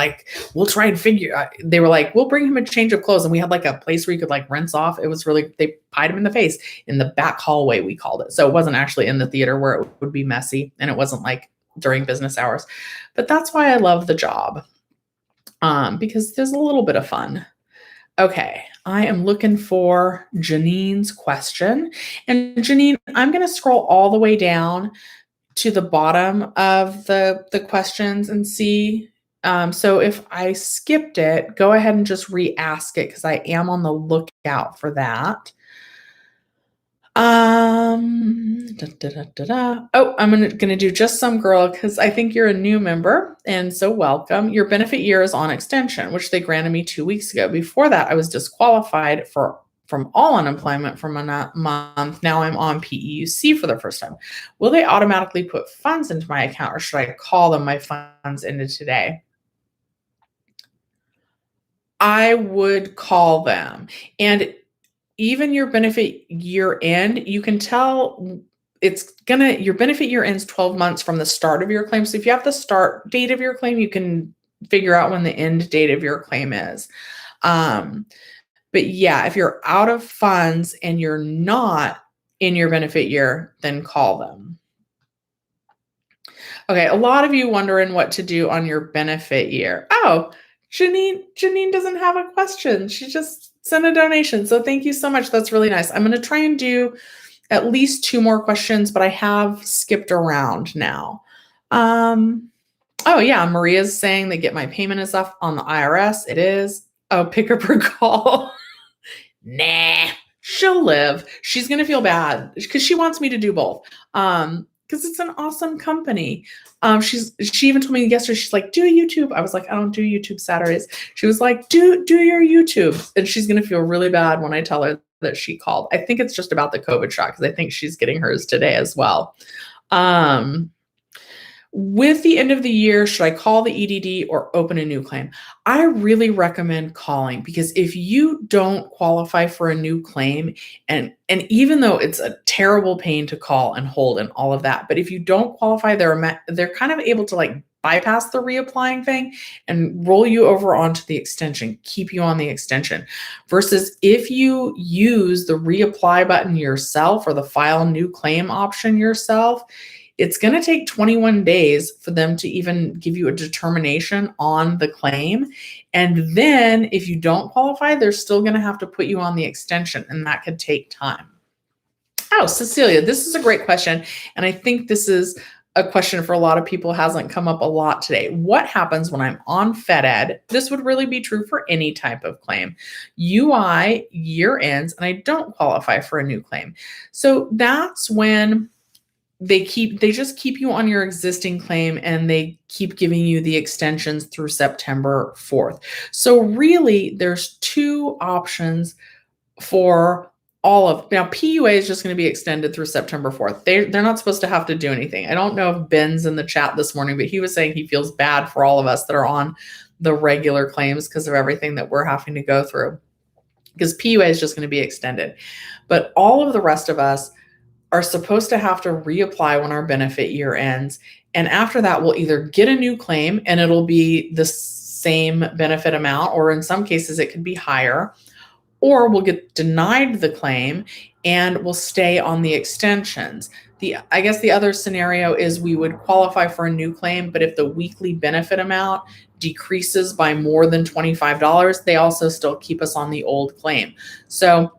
like, we'll try and figure, they were like, we'll bring him a change of clothes. And we had a place where you could rinse off. It was really, they pied him in the face in the back hallway, we called it. So it wasn't actually in the theater where it would be messy. And it wasn't during business hours, but that's why I love the job. Because there's a little bit of fun. Okay, I am looking for Janine's question. And Janine, I'm going to scroll all the way down to the bottom of the questions and see. So if I skipped it, go ahead and just re-ask it because I am on the lookout for that. Oh, I'm gonna do just some girl because I think you're a new member, and so welcome. Your benefit year is on extension, which they granted me 2 weeks ago. Before that, I was disqualified from all unemployment for a month. Now I'm on PEUC for the first time. Will they automatically put funds into my account, or should I call them my funds into today? I would call them. And even your benefit year end, you can tell your benefit year ends 12 months from the start of your claim. So if you have the start date of your claim, you can figure out when the end date of your claim is. But yeah, if you're out of funds and you're not in your benefit year, then call them. Okay, a lot of you wondering what to do on your benefit year. Oh, Janine doesn't have a question. She just sent a donation. So thank you so much. That's really nice. I'm going to try and do at least 2 more questions, but I have skipped around now. Oh yeah, Maria's saying they get my payment is off on the IRS. It is. Oh, pick up her call. Nah, she'll live. She's going to feel bad because she wants me to do both. Because it's an awesome company. She even told me yesterday, she's like, do a YouTube. I was like, I don't do YouTube Saturdays. She was like, do your YouTube. And she's gonna feel really bad when I tell her that she called. I think it's just about the COVID shot because I think she's getting hers today as well. With the end of the year, should I call the EDD or open a new claim? I really recommend calling because if you don't qualify for a new claim, and even though it's a terrible pain to call and hold and all of that, but if you don't qualify, they're kind of able to like bypass the reapplying thing and roll you over onto the extension, keep you on the extension. Versus if you use the reapply button yourself or the file new claim option yourself, it's going to take 21 days for them to even give you a determination on the claim. And then if you don't qualify, they're still going to have to put you on the extension, and that could take time. Oh, Cecilia, this is a great question. And I think this is a question for a lot of people, hasn't come up a lot today. What happens when I'm on FedEd? This would really be true for any type of claim. UI year ends and I don't qualify for a new claim. So that's when they just keep you on your existing claim and they keep giving you the extensions through September 4th. So really there's 2 options for all of now. PUA is just going to be extended through September 4th. They're not supposed to have to do anything. I don't know if Ben's in the chat this morning, but he was saying he feels bad for all of us that are on the regular claims because of everything that we're having to go through, because PUA is just going to be extended. But all of the rest of us are supposed to have to reapply when our benefit year ends. And after that, we'll either get a new claim and it'll be the same benefit amount, or in some cases it could be higher, or we'll get denied the claim and we'll stay on the extensions. I guess the other scenario is we would qualify for a new claim, but if the weekly benefit amount decreases by more than $25, they also still keep us on the old claim. So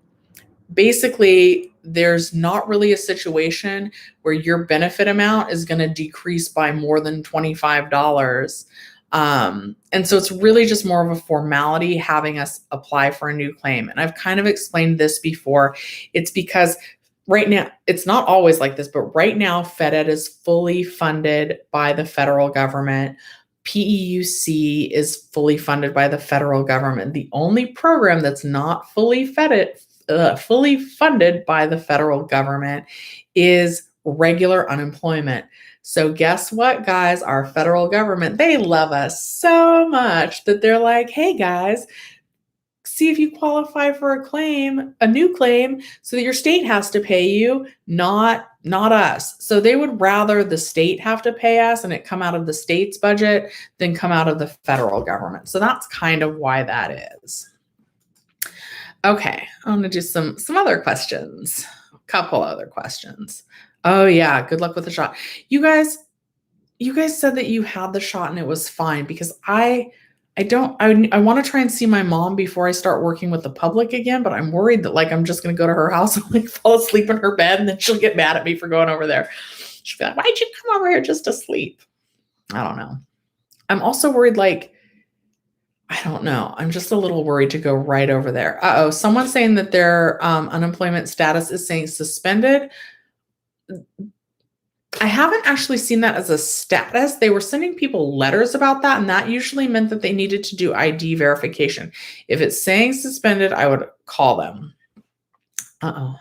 basically, there's not really a situation where your benefit amount is going to decrease by more than $25. And so it's really just more of a formality having us apply for a new claim. And I've kind of explained this before. It's because right now, it's not always like this, but right now, FedEd is fully funded by the federal government. PEUC is fully funded by the federal government. The only program that's not fully funded by the federal government is regular unemployment. So guess what, guys? Our federal government, they love us so much that they're like, hey guys, see if you qualify for a new claim, so that your state has to pay you, not us. So they would rather the state have to pay us and it come out of the state's budget than come out of the federal government. So that's kind of why that is. Okay, I'm gonna do some other questions. A couple other questions. Oh yeah, good luck with the shot. You guys said that you had the shot and it was fine, because I want to try and see my mom before I start working with the public again, but I'm worried that like I'm just gonna go to her house and like fall asleep in her bed and then she'll get mad at me for going over there. She'll be like, why'd you come over here just to sleep? I don't know. I'm also worried, like, I don't know. I'm just a little worried to go right over there. Uh-oh, someone's saying that their unemployment status is saying suspended. I haven't actually seen that as a status. They were sending people letters about that, and that usually meant that they needed to do ID verification. If it's saying suspended, I would call them. Uh-oh.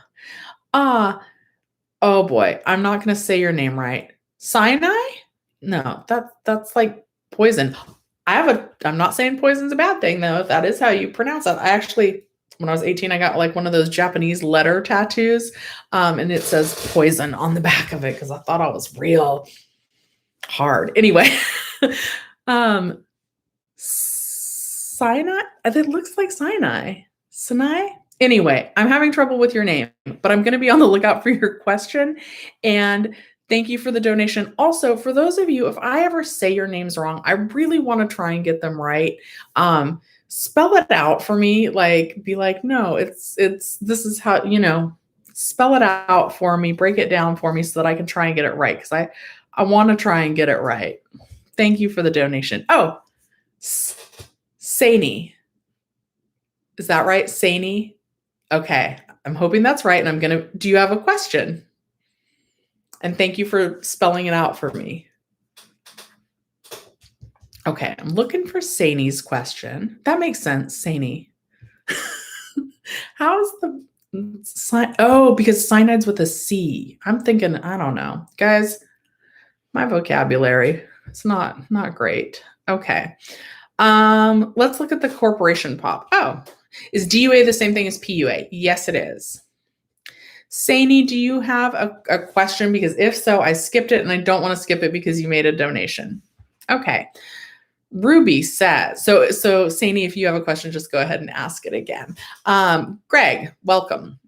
Oh boy, I'm not going to say your name right. Sinai? No, that's like poison. I'm not saying poison's a bad thing though, if that is how you pronounce it. I actually, when I was 18, I got like one of those Japanese letter tattoos. And it says poison on the back of it because I thought I was real hard. Anyway, Sinai, it looks like Sinai. Sinai? Anyway, I'm having trouble with your name, but I'm going to be on the lookout for your question. And thank you for the donation. Also, for those of you, if I ever say your names wrong, I really want to try and get them right. Spell it out for me. Like, be like, no, it's, this is how, spell it out for me, break it down for me so that I can try and get it right. Cause I want to try and get it right. Thank you for the donation. Oh, Saini. Is that right? Saini? Okay. I'm hoping that's right. And do you have a question? And thank you for spelling it out for me. Okay. I'm looking for Saini's question. That makes sense. Saini. How's the oh, because cyanide's with a C. I'm thinking, I don't know. Guys, my vocabulary, it's not great. Okay. Let's look at the corporation pop. Oh, is DUA the same thing as PUA? Yes, it is. Saini, do you have a question? Because if so, I skipped it and I don't want to skip it because you made a donation. Okay. Ruby says, so Saini, if you have a question, just go ahead and ask it again. Greg, welcome.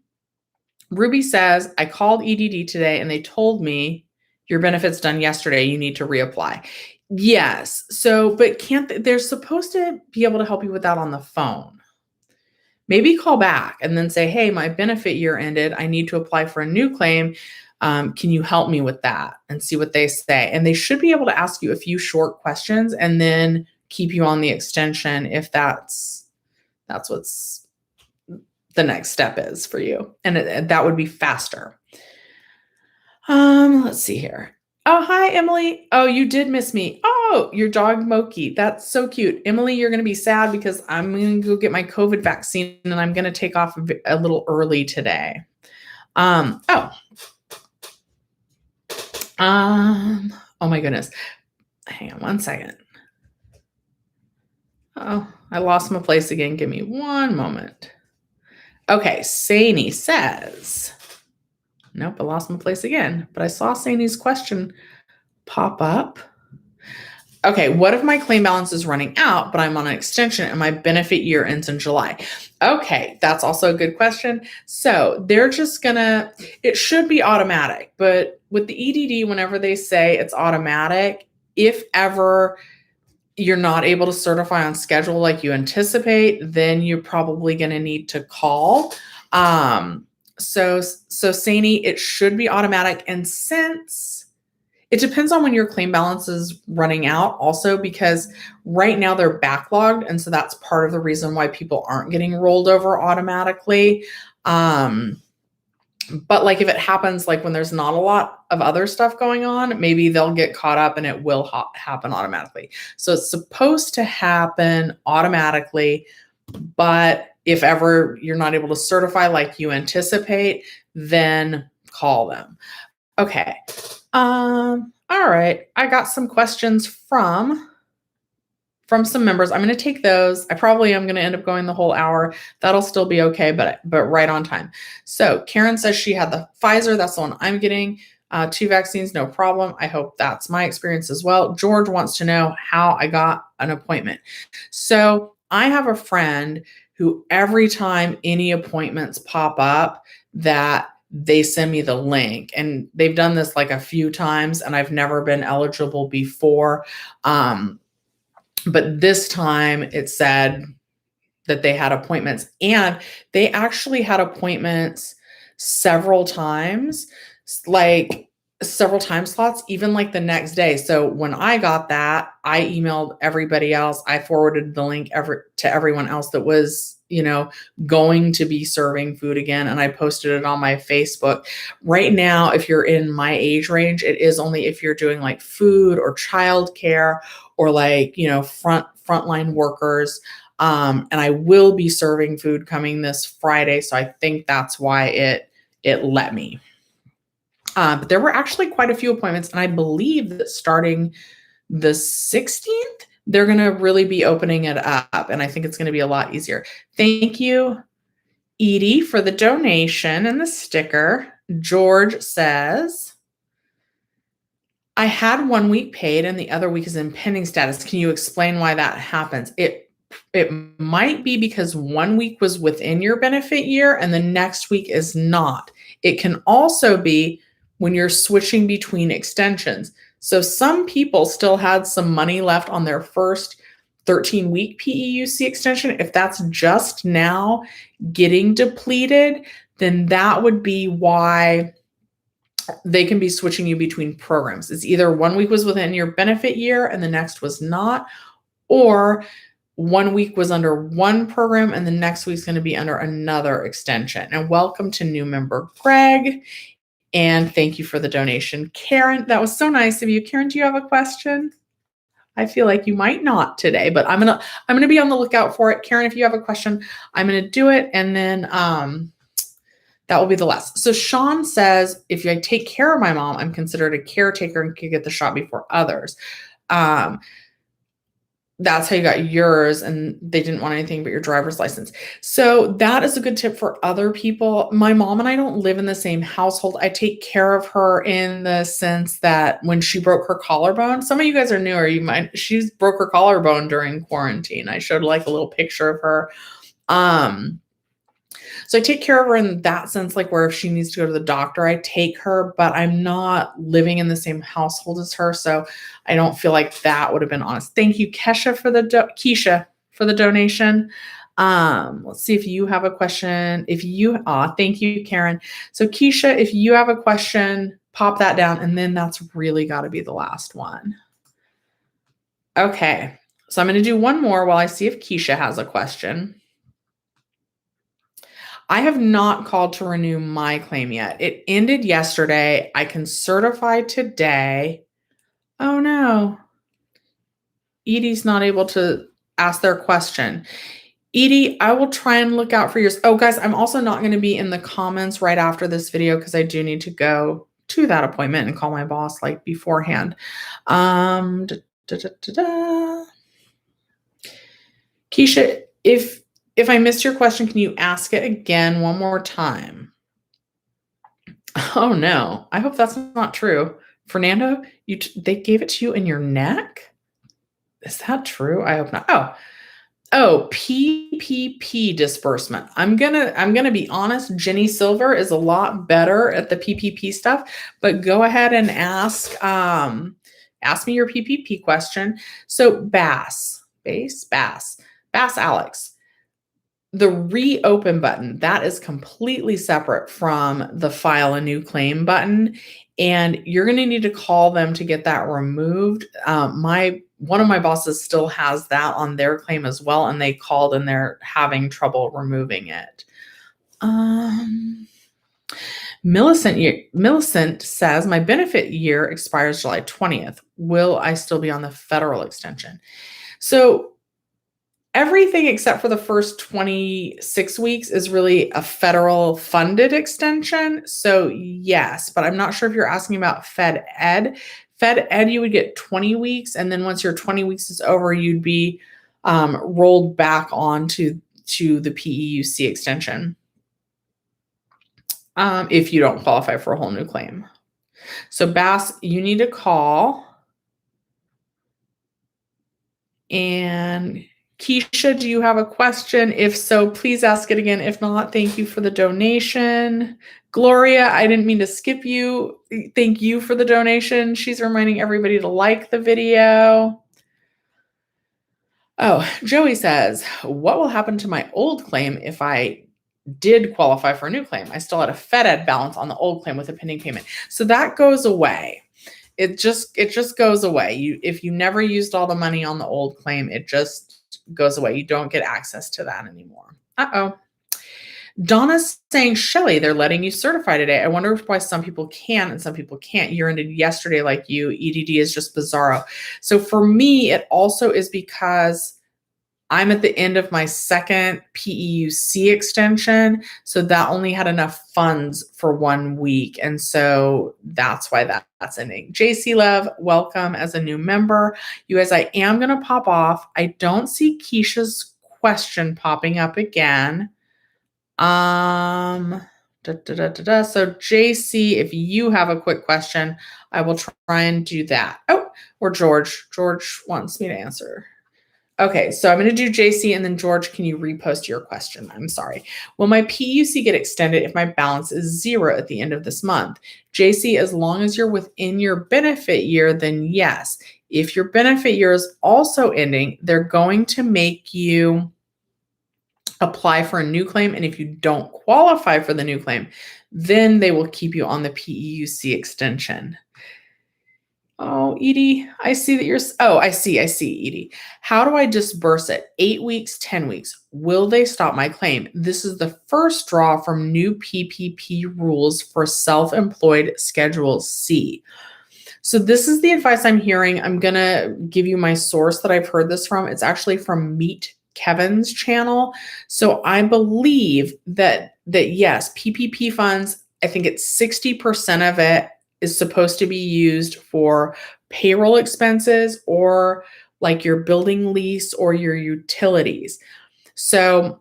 Ruby says, I called EDD today and they told me your benefits done yesterday, you need to reapply. Yes. So, but they're supposed to be able to help you with that on the phone. Maybe call back and then say, hey, my benefit year ended. I need to apply for a new claim. Can you help me with that? And see what they say. And they should be able to ask you a few short questions and then keep you on the extension if that's what's the next step is for you. And that would be faster. Let's see here. Oh, hi, Emily. Oh, you did miss me. Oh, your dog Moki. That's so cute. Emily, you're going to be sad because I'm going to go get my COVID vaccine and I'm going to take off a little early today. Oh my goodness. Hang on one second. Oh, I lost my place again. Give me one moment. Okay, Saini says, nope, I lost my place again, but I saw Saini's question pop up. Okay, what if my claim balance is running out, but I'm on an extension and my benefit year ends in July? Okay, that's also a good question. So they're just it should be automatic, but with the EDD, whenever they say it's automatic, if ever you're not able to certify on schedule like you anticipate, then you're probably going to need to call. So Saini, it should be automatic. And since it depends on when your claim balance is running out also, because right now they're backlogged. And so that's part of the reason why people aren't getting rolled over automatically. But like if it happens, like when there's not a lot of other stuff going on, maybe they'll get caught up and it will happen automatically. So it's supposed to happen automatically, but if ever you're not able to certify like you anticipate, then call them. Okay. All right. I got some questions from some members. I'm going to take those. I probably am going to end up going the whole hour. That'll still be okay, but right on time. So Karen says she had the Pfizer. That's the one I'm getting. 2 vaccines, no problem. I hope that's my experience as well. George wants to know how I got an appointment. So I have a friend who every time any appointments pop up that they send me the link, and they've done this like a few times and I've never been eligible before. But this time it said that they had appointments, and they actually had appointments several times. Like several time slots, even like the next day. So when I got that, I emailed everybody else. I forwarded the link to everyone else that was, going to be serving food again. And I posted it on my Facebook. Right now, if you're in my age range, it is only if you're doing like food or childcare or like, frontline workers. And I will be serving food coming this Friday. So I think that's why it let me. But there were actually quite a few appointments, and I believe that starting the 16th, they're going to really be opening it up, and I think it's going to be a lot easier. Thank you, Edie, for the donation and the sticker. George says, I had 1 week paid and the other week is in pending status. Can you explain why that happens? It might be because 1 week was within your benefit year and the next week is not. It can also be when you're switching between extensions. So some people still had some money left on their first 13-week PEUC extension. If that's just now getting depleted, then that would be why they can be switching you between programs. It's either 1 week was within your benefit year and the next was not, or 1 week was under one program and the next week's going to be under another extension. And welcome to new member Greg. And thank you for the donation. Karen, that was so nice of you. Karen, do you have a question? I feel like you might not today, but I'm gonna be on the lookout for it. Karen, if you have a question, I'm gonna do it, and then that will be the last. So Sean says, if I take care of my mom, I'm considered a caretaker and can get the shot before others. That's how you got yours, and they didn't want anything but your driver's license. So that is a good tip for other people. My mom and I don't live in the same household. I take care of her in the sense that when she broke her collarbone, some of you guys are newer, she's broke her collarbone during quarantine. I showed like a little picture of her. So I take care of her in that sense, like where if she needs to go to the doctor, I take her, but I'm not living in the same household as her. So I don't feel like that would have been honest. Thank you, Keisha, for the donation. Let's see if you have a question. Thank you, Karen. So Keisha, if you have a question, pop that down. And then that's really got to be the last one. Okay. So I'm going to do one more while I see if Keisha has a question. I have not called to renew my claim yet. It ended yesterday. I can certify today. Oh no. Edie's not able to ask their question. Edie, I will try and look out for yours. Oh, guys, I'm also not going to be in the comments right after this video because I do need to go to that appointment and call my boss like beforehand. Keisha, if I missed your question, can you ask it again one more time? Oh no, I hope that's not true. Fernando, they gave it to you in your neck? Is that true? I hope not. Oh, PPP disbursement. I'm gonna be honest. Jenny Silver is a lot better at the PPP stuff, but go ahead and ask me your PPP question. So Bass Alex. The reopen button, that is completely separate from the file a new claim button. And you're going to need to call them to get that removed. One of my bosses still has that on their claim as well. And they called and they're having trouble removing it. Millicent says, my benefit year expires July 20th. Will I still be on the federal extension? So everything except for the first 26 weeks is really a federal funded extension. So yes, but I'm not sure if you're asking about Fed Ed. Fed Ed, you would get 20 weeks. And then once your 20 weeks is over, you'd be rolled back onto the PEUC extension if you don't qualify for a whole new claim. So Bass, you need to call. And Keisha, do you have a question? If so, please ask it again. If not, thank you for the donation. Gloria, I didn't mean to skip you. Thank you for the donation. She's reminding everybody to like the video. Oh, Joey says, what will happen to my old claim if I did qualify for a new claim. I still had a FedEd balance on the old claim with a pending payment. So that goes away. It just goes away. If you never used all the money on the old claim, it just goes away. You don't get access to that anymore. Uh-oh. Donna's saying, Shelly, they're letting you certify today. I wonder why some people can and some people can't. You ended yesterday like you. EDD is just bizarro. So for me, it also is because I'm at the end of my second PEUC extension. So that only had enough funds for 1 week. And so that's why that's ending. JC Love, welcome as a new member. You guys, I am going to pop off. I don't see Keisha's question popping up again. So JC, if you have a quick question, I will try and do that. Oh, or George wants me to answer. Okay, so I'm going to do JC and then George, can you repost your question? I'm sorry. Will my PUC get extended if my balance is 0 at the end of this month? JC, as long as you're within your benefit year, then yes. If your benefit year is also ending, they're going to make you apply for a new claim. And if you don't qualify for the new claim, then they will keep you on the PEUC extension. Oh, Edie, I see that you're, I see, Edie. How do I disburse it? 8 weeks, 10 weeks. Will they stop my claim? This is the first draw from new PPP rules for self-employed Schedule C. So this is the advice I'm hearing. I'm going to give you my source that I've heard this from. It's actually from Meet Kevin's channel. So I believe that yes, PPP funds, I think it's 60% of it is supposed to be used for payroll expenses or like your building lease or your utilities. So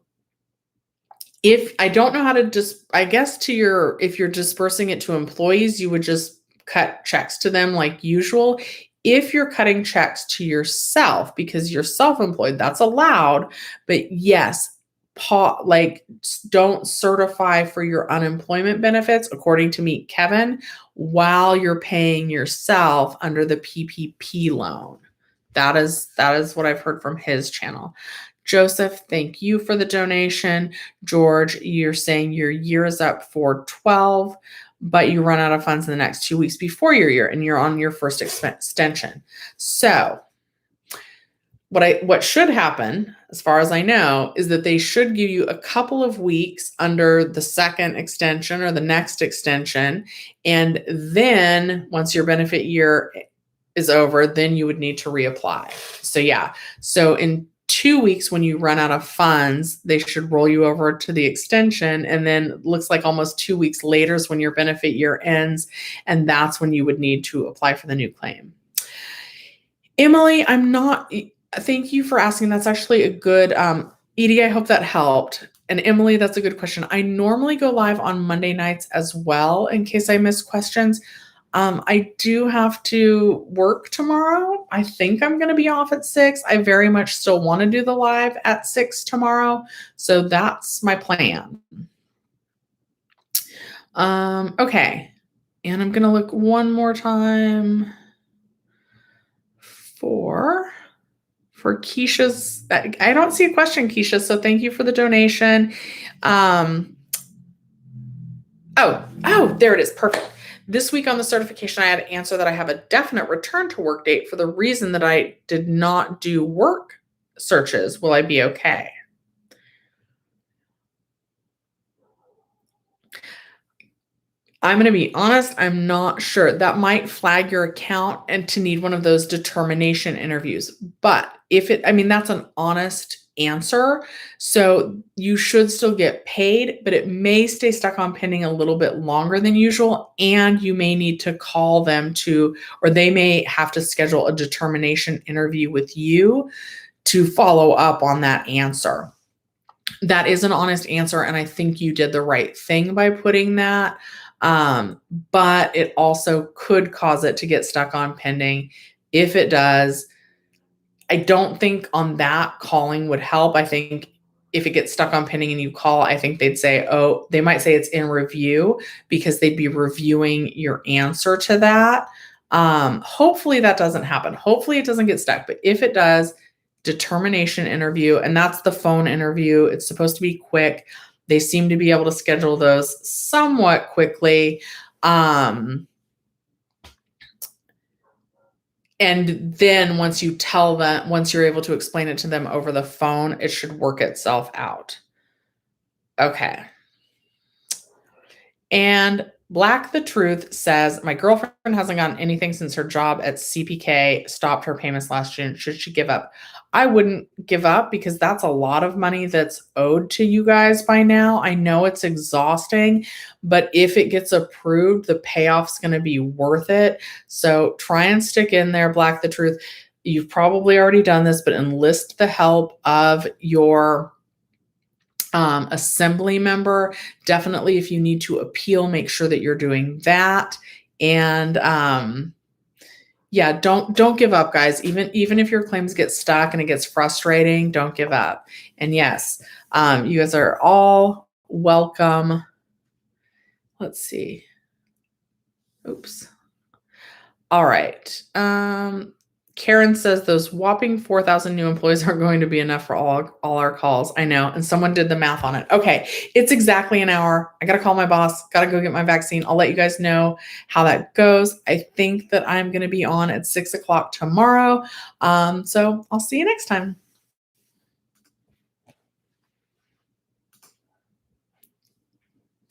if I don't know how to I guess if you're dispersing it to employees, you would just cut checks to them like usual. If you're cutting checks to yourself because you're self-employed, that's allowed. But yes, don't certify for your unemployment benefits, according to Meet Kevin, while you're paying yourself under the PPP loan. That is what I've heard from his channel. Joseph, thank you for the donation. George, you're saying your year is up for 12, but you run out of funds in the next 2 weeks before your year and you're on your first extension. So what should happen, as far as I know, is that they should give you a couple of weeks under the second extension or the next extension. And then once your benefit year is over, then you would need to reapply. So yeah. So in 2 weeks, when you run out of funds, they should roll you over to the extension. And then it looks like almost 2 weeks later is when your benefit year ends. And that's when you would need to apply for the new claim. Emily, thank you for asking. That's actually a good, Edie, I hope that helped. And Emily, that's a good question. I normally go live on Monday nights as well in case I miss questions. I do have to work tomorrow. I think I'm going to be off at 6. I very much still want to do the live at 6 tomorrow. So that's my plan. Okay. And I'm going to look one more time for Keisha's. I don't see a question, Keisha. So thank you for the donation. Oh, there it is. Perfect. This week on the certification, I had to answer that I have a definite return to work date for the reason that I did not do work searches. Will I be okay? I'm going to be honest, I'm not sure. That might flag your account and to need one of those determination interviews. But that's an honest answer. So you should still get paid, but it may stay stuck on pending a little bit longer than usual. And you may need to call them or they may have to schedule a determination interview with you to follow up on that answer. That is an honest answer. And I think you did the right thing by putting that. But it also could cause it to get stuck on pending. If it does, I don't think on that calling would help. I think if it gets stuck on pending and you call, I think they might say it's in review because they'd be reviewing your answer to that. Hopefully that doesn't happen. Hopefully it doesn't get stuck. But if it does, determination interview, and that's the phone interview. It's supposed to be quick. They seem to be able to schedule those somewhat quickly. And then once you're able to explain it to them over the phone, it should work itself out. Okay. And Black the Truth says, my girlfriend hasn't gotten anything since her job at CPK stopped her payments last June. Should she give up? I wouldn't give up because that's a lot of money that's owed to you guys by now. I know it's exhausting, but if it gets approved, the payoff's going to be worth it. So try and stick in there, Black the Truth. You've probably already done this, but enlist the help of your assembly member. Definitely, if you need to appeal, make sure that you're doing that. And yeah, don't give up, guys. Even if your claims get stuck and it gets frustrating, don't give up. And yes, you guys are all welcome. Let's see. Oops. All right. Karen says those whopping 4,000 new employees aren't going to be enough for all our calls. I know. And someone did the math on it. Okay. It's exactly an hour. I got to call my boss. Got to go get my vaccine. I'll let you guys know how that goes. I think that I'm going to be on at 6 o'clock tomorrow. So I'll see you next time.